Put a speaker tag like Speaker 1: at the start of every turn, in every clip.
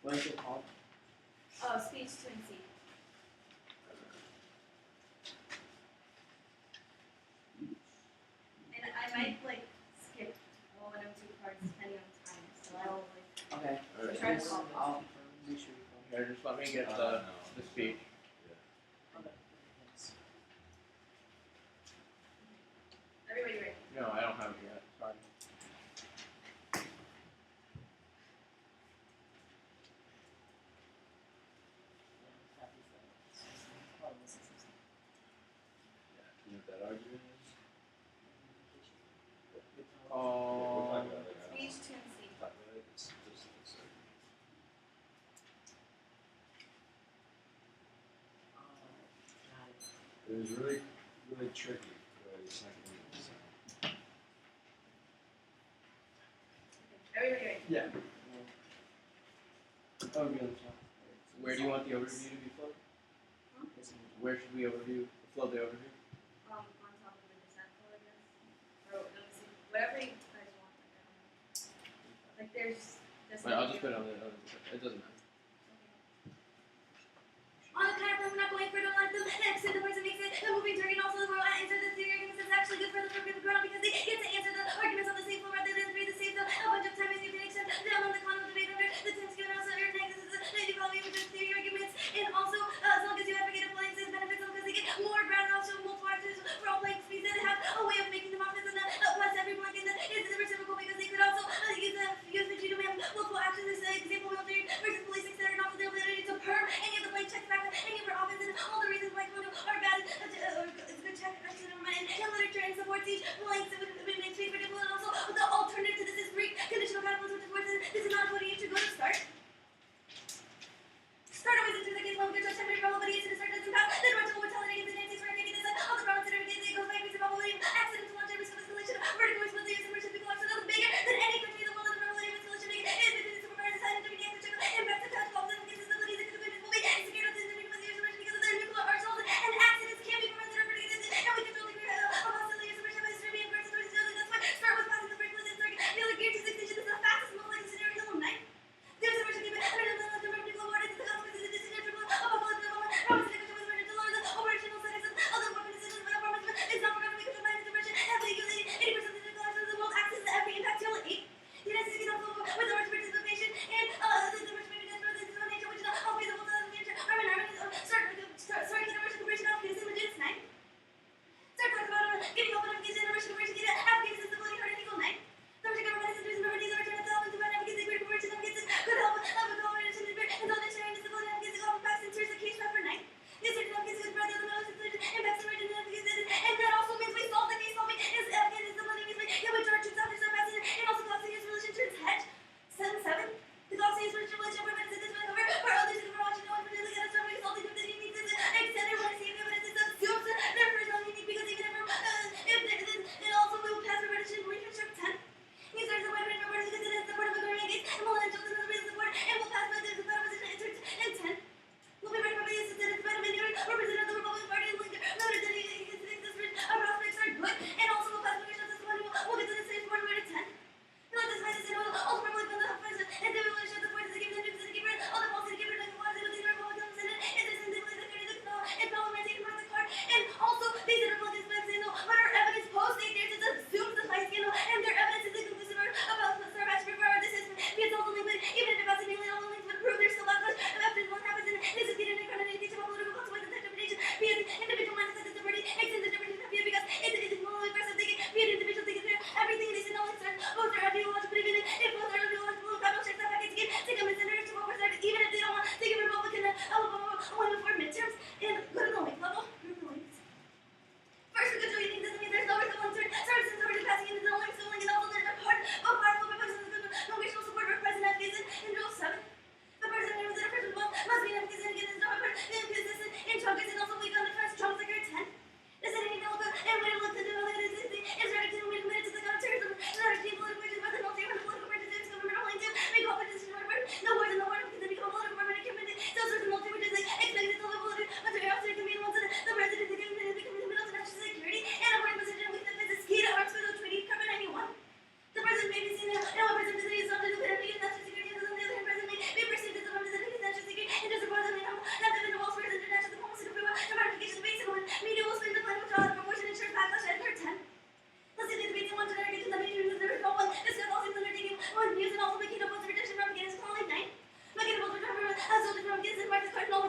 Speaker 1: What is it called?
Speaker 2: Oh, speech truancy. And I might like skip one or two parts depending on time, so I'll like.
Speaker 1: Okay.
Speaker 2: So try to follow.
Speaker 1: I'll make sure you follow.
Speaker 3: Here, just let me get the speech.
Speaker 2: Everybody ready?
Speaker 3: No, I don't have it yet. Sorry.
Speaker 4: You know what that argument is?
Speaker 3: Oh.
Speaker 4: We'll talk about it.
Speaker 2: Speech truancy.
Speaker 4: Talk about it. It's just this. It was really, really tricky. It's not going to be
Speaker 2: Everybody ready?
Speaker 1: Yeah. Oh, really?
Speaker 3: Where do you want the overview to be flowed?
Speaker 2: Huh?
Speaker 3: Where should we flow the overview?
Speaker 2: On top of the example, I guess. Or let me see. Whatever you guys want. Like there's this.
Speaker 3: Wait, I'll just put it on the. It doesn't matter.
Speaker 2: On the kind of we're not going for the next the person makes it a moving target, and also the world answer the theory arguments is actually good for the ground because they get to answer the arguments on the same floor rather than read the same a bunch of time as you can extend down on the con of debate under the text given also your next is the equality with the theory arguments, and also as long as you advocate appliances benefits them because they get more ground and also multiple actors for all playing speeds and have a way of making them office and applies to every blank and is the reciprocal because they could also use the to demand multiple actions as an example military versus police etc. and also the ability to perm any of the blank checks back any of our office and all the reasons why condo are bad it's good check action and literature and supports each blank so it makes speed predictable and also the alternative to this is Greek conditional capitalism which is worse this is not a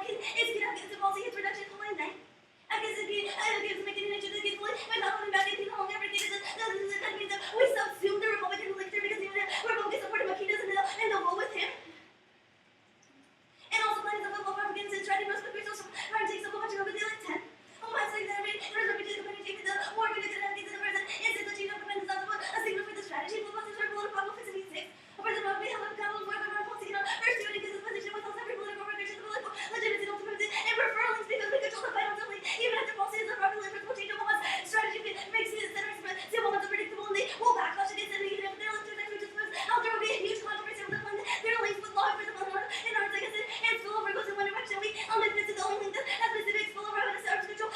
Speaker 2: kid is good at the policy his production to line 9. I guess it gives making an inch of the kid fully, but not only back in the home, never get it. That means that we subsume the Republican elector because even the Republican supported McKee doesn't know, and they'll vote with him. And also plans of football Republicans and trying to roast with social trying to take so much of a deal at 10. Oh my God, that made there's a particular company taking the war connected to the president. Instead, the chief of command is not a signal for the strategy. Blue buses are political problem for 76. A president will be held accountable for government policy, first doing his position with all every political recognition, political legitimacy, ultimately, and preferably because we control the fight ultimately, even if the policies are properly implemented, changeable as strategy makes it simple and unpredictable, and they will backlash against it, even if their electors actually just lose. Now there will be a huge controversy over the plan. Their links with law enforcement and arms against it, and spillover goes in one direction. We this is the only link that has specific spillover evidence arms control,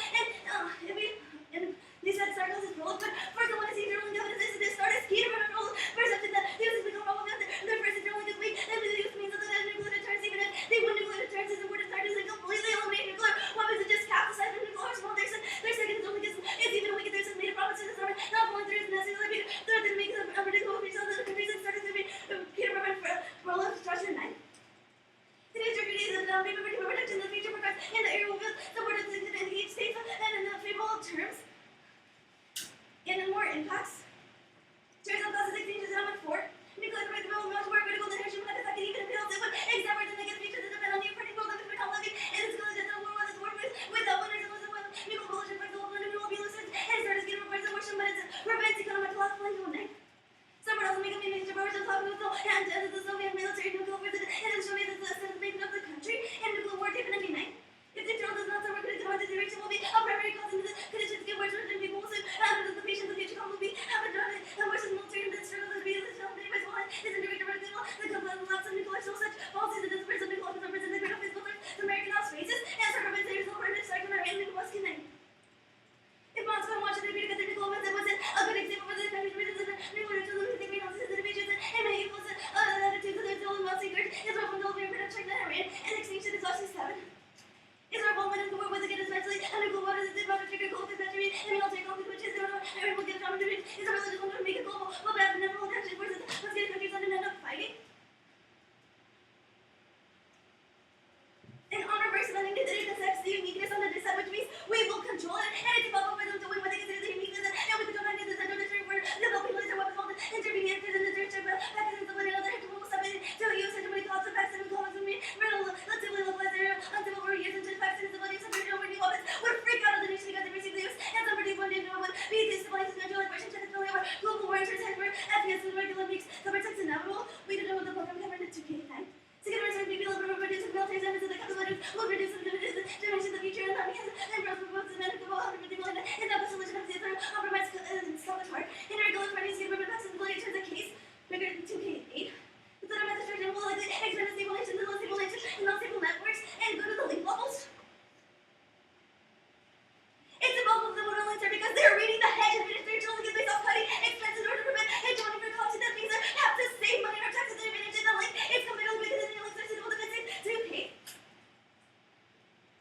Speaker 2: and they said Sarkos is rolled, but first I want to see if they're only evidence is this start as key to remember all perception that this has become wrong with their first is only this week, and the use means that the nuclear deterrence, even if they wouldn't nuclear deterrence is important start is completely eliminate nuclear weapons and just cap the size of nuclear arsenal. Their second is only because it's even weaker. There's made a promise to this army, not only there is necessarily big, third didn't make it unpredictable for yourself that the countries that started to be Peter prevent for all of destruction 9. The nature of is that paper protection in the future progress in the area will build supported in each state and in the favorable terms. And then more impacts. Turns out class 16 is number 4. Nuclear threat development were critical to Hiroshima, Nagasaki, even if it also would examine the negative features that depend on the Ukrainian world, the become living, and it's going to the war with without winners and losers, nuclear pollution, for example, and it will be lucid, and started getting reports of abortion, but it's prevents economic loss playing to 1 Some would also make a major powers on top of it, and the Soviet military nuclear president, and it showed me that the assassination of the country, and nuclear war taken in 99. If the drill does not work, the direction will be a primary cause in the conditions get worse, and people will say, the patients of the future will be have a drug, and worse in the military, and the struggle is real, this family, my soul, is in direct directly well, the company lots of nuclear, so such policies that disperse of nuclear weapons and the great physical threats to American house races, and circumvent there is no further cycle or end in West Canaan. If Moscow and Washington agree to get the nuclear weapons, it wasn't a good example for the country's reasons and nuclear to lose the greenhouse divisions and many influences attitude to their dual mouth secret, Israel from the European production and Iran, and extinction is also 7. Israel involvement in the war was again especially a nuclear war is about to trigger global catastrophe and military conflict which is Iran will get down to it. Israel just wanted to make it global, but have never will catch it versus let's get countries on and end up fighting. And on reverse, letting the accepts the uniqueness on the other side, which means we will control it, and it's about for them to win what they consider the uniqueness, and we control it, and the military for developing military weapons, intervening actors in the direction of Pakistan, somebody other to move somebody to use such a many costs of Pakistan and comments with me, relatively localized area until over years into Pakistan's ability to bring over new weapons would freak out of the nation because they received the use, and somebody one day would be destabilizing natural aggression to the failure of global war interest, hyper, FPS, and regular mix, the protects inevitable. We don't know what the program covered in 2K9. To get return people will reduce the military standards of the capabilities will reduce the dimensions of the future and not because and proposed the medical 150 million and that was solution of the other compromise stop the heart. In regular parties get ribbon backs and ability turns a case bigger than 2K8. The third administration will likely expand the stimulation to non-stable networks and go to the link levels. It's about the model linter because they're reading the hedge and they're trying to get based off cutting expenses in order to prevent hedge money for costs. That means they have to save money or taxes and advantage in the link. It's completely because the links are suitable to fix to pay.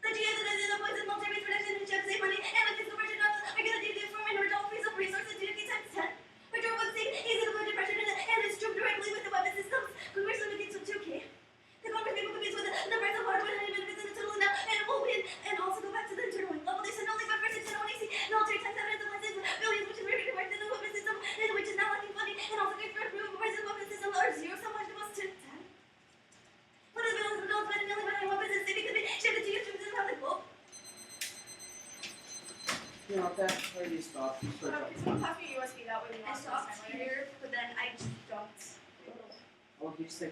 Speaker 2: The GS is the points of multi-base production and should save money and with this conversion of regular duty for and reduce freeze of resources to times 10. Which are both safe, easy to put depression and it's true directly with the weapon systems. Conversion begins with 2K. The Congress people competes with the price of hardware and benefits in the total now and will win and also go back to the internal link level. They said only by first and only see military tax evidence of lenses billions which is very direct in the weapon system and which is now lacking funding and also good for improving the price of the weapon system are 0 so much to us to 10. What is billions of dollars spent in million behind weapons and saving could be shifted to use around the globe?
Speaker 3: You know, that's where you stop. You start
Speaker 5: Can someone pass me a USB that way we
Speaker 2: I
Speaker 5: lost
Speaker 2: stopped
Speaker 5: this time later?
Speaker 2: here, but then I just jumped.
Speaker 3: Oh, you say.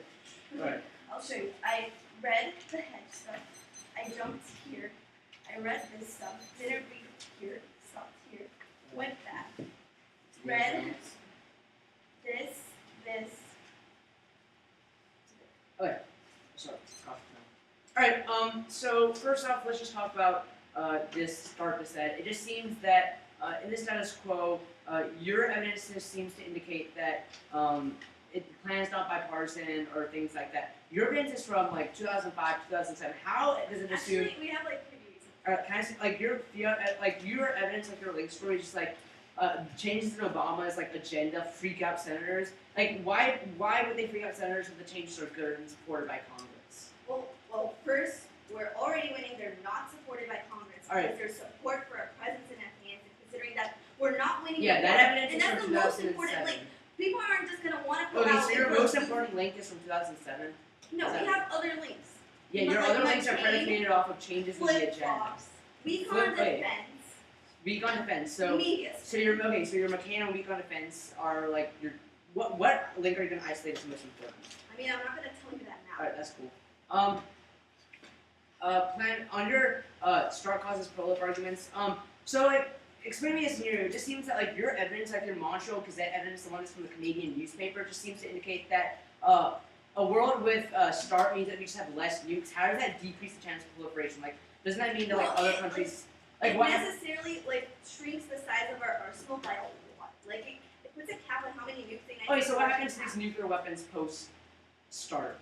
Speaker 3: Alright.
Speaker 2: I'll show you. I read the hedge stuff. I jumped here. I read this stuff. Didn't read here. Stopped here. Went back. Read this.
Speaker 3: Okay. Sorry. Alright, so first off, let's just talk about this start to set. It just seems that in the status quo, your evidence seems to indicate that the plan is not bipartisan or things like that. Your evidence is from like 2005, 2007. How does it assume?
Speaker 2: Actually, we have like previews.
Speaker 3: Kind of like your evidence, like your link story, is just like changes in Obama's like agenda freak out senators. Like why would they freak out senators if the changes are good and supported by Congress?
Speaker 2: Well, first, we're already winning. They're not supported by Congress
Speaker 3: All right.
Speaker 2: because there's support for our presence in Afghanistan, considering that we're not winning.
Speaker 3: Yeah,
Speaker 2: the
Speaker 3: that
Speaker 2: war.
Speaker 3: evidence
Speaker 2: And
Speaker 3: is
Speaker 2: that's
Speaker 3: from
Speaker 2: the most important
Speaker 3: 2007.
Speaker 2: link. People aren't just gonna want to pull
Speaker 3: Okay,
Speaker 2: out.
Speaker 3: so your
Speaker 2: and
Speaker 3: most
Speaker 2: put-
Speaker 3: important link is from 2007?
Speaker 2: No,
Speaker 3: is
Speaker 2: we
Speaker 3: that-
Speaker 2: have other links.
Speaker 3: Yeah, your
Speaker 2: Like
Speaker 3: other links are
Speaker 2: McCain,
Speaker 3: predicated off of changes in the
Speaker 2: Flip
Speaker 3: agenda.
Speaker 2: flops. Weak
Speaker 3: Flip-
Speaker 2: on
Speaker 3: wait.
Speaker 2: defense.
Speaker 3: Weak on defense, so
Speaker 2: Media.
Speaker 3: so your McCain and weak on defense are like your what link are you gonna isolate as most important?
Speaker 2: I mean, I'm not gonna tell you that now.
Speaker 3: Alright, that's cool. Plan under start causes prolif arguments. So like explain to me a scenario. It just seems that like your evidence, like your Montreal Gazette evidence, the one that's from the Canadian newspaper, just seems to indicate that a world with start means that we just have less nukes. How does that decrease the chance of proliferation? Like, doesn't that mean that like
Speaker 2: Well,
Speaker 3: other
Speaker 2: it,
Speaker 3: countries
Speaker 2: It
Speaker 3: what?
Speaker 2: necessarily like shrinks the size of our arsenal by a lot. Like it puts a cap on how many nukes they
Speaker 3: Okay, so what
Speaker 2: can
Speaker 3: happens to
Speaker 2: have.
Speaker 3: these nuclear weapons post start?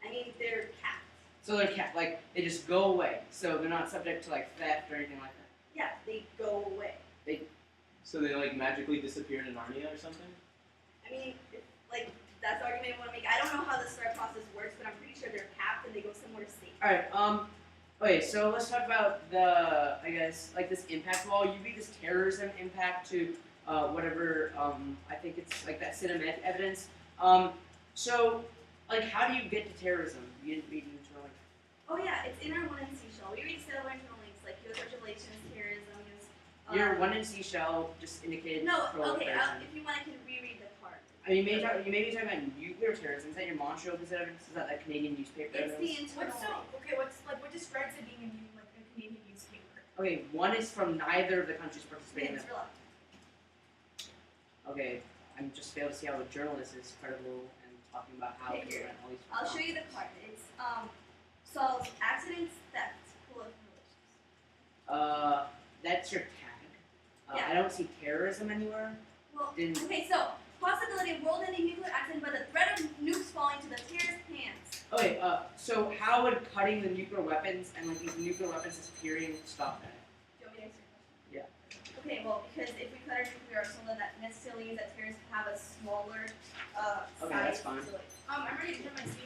Speaker 2: I mean, they're capped.
Speaker 3: So they're kept, like they just go away. So they're not subject to like theft or anything like that.
Speaker 2: Yeah, they go away.
Speaker 1: So they like magically disappeared in Narnia or something?
Speaker 2: I mean, like that's the argument I want to make. I don't know how the start process works, but I'm pretty sure they're capped and they go somewhere safe.
Speaker 3: Alright, okay, so let's talk about the, I guess, like this impact wall. You read this terrorism impact to whatever, I think it's like that cinematic evidence. So, like, how do you get to terrorism? You didn't read internal.
Speaker 2: Oh yeah, it's in our 1 and C shell. We read several internal links like U.S. regulations, terrorism, U.S.
Speaker 3: Your 1 and C shell just indicated
Speaker 2: No, okay.
Speaker 3: proliferation.
Speaker 2: If you want, I can reread the part.
Speaker 3: I mean, you may be talking about nuclear terrorism. Is that your Montreal Gazette evidence? Is that that Canadian newspaper
Speaker 2: It's the
Speaker 3: evidence?
Speaker 2: internal.
Speaker 5: What describes it being like a Canadian newspaper?
Speaker 3: Okay, one is from neither of the countries participating in
Speaker 2: It's
Speaker 3: it.
Speaker 2: real.
Speaker 3: Okay, I'm just failed to see how a journalist is credible and talking about how
Speaker 2: Okay,
Speaker 3: to
Speaker 2: here.
Speaker 3: prevent all these.
Speaker 2: I'll show you the card. It's solves accidents, theft, proliferations.
Speaker 3: That's your tag.
Speaker 2: Yeah.
Speaker 3: I don't see terrorism anywhere.
Speaker 2: Well,
Speaker 3: Didn't-
Speaker 2: okay, so possibility of world-ending nuclear accident by the threat of nukes falling to the terrorist hands.
Speaker 3: Okay, so how would cutting the nuclear weapons and like these nuclear weapons disappearing stop that?
Speaker 2: Do you want me to answer your question?
Speaker 3: Yeah.
Speaker 2: Okay, well, because if we cut our nuclear arsenal, that necessarily means that terrorists have a smaller
Speaker 3: Okay,
Speaker 2: size.
Speaker 3: that's fine.
Speaker 2: So, like,
Speaker 5: I'm ready to turn my screen